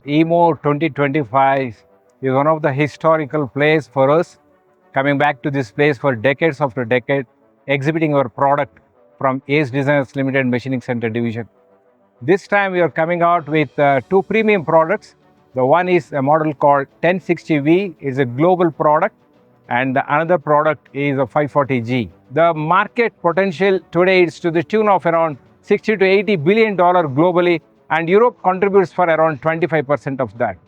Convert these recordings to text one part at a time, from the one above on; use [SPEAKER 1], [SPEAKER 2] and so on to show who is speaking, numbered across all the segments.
[SPEAKER 1] EMO 2025 is one of the historical plays for us, coming back to this place for decades after decade, exhibiting our product from ACE Designers Ltd Machining Center Division. This time we are coming out with two premium products. The one is a model called 1060V, it's a global product, and the another product is a 540G. The market potential today is to the tune of around $60 to $80 billion globally, and Europe contributes for around 25% of that.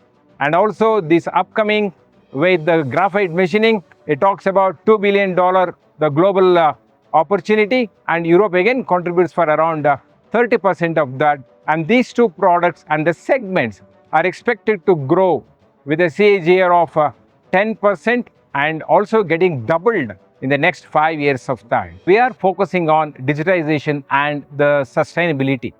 [SPEAKER 1] And also this upcoming with the graphite machining, it talks about $2 billion, the global opportunity, and Europe again contributes for around 30% of that. And these two products and the segments are expected to grow with a CAGR of 10% and also getting doubled in the next 5 years of time. We are focusing on digitization and the sustainability.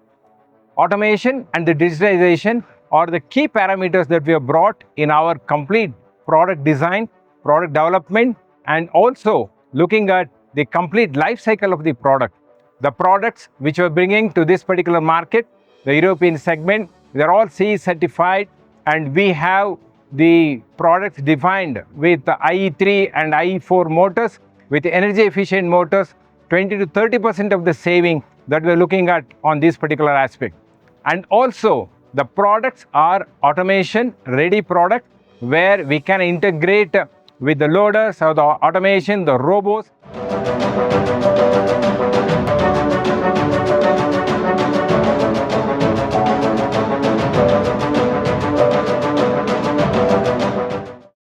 [SPEAKER 1] Automation and the digitization are the key parameters that we have brought in our complete product design, product development, and also looking at the complete life cycle of the product. The products which we are bringing to this particular market, the European segment, they are all CE certified, and we have the products defined with the IE3 and IE4 motors, with energy efficient motors, 20 to 30% of the saving that we are looking at on this particular aspect. And also the products are automation ready product, where we can integrate with the loaders or the automation, the robots,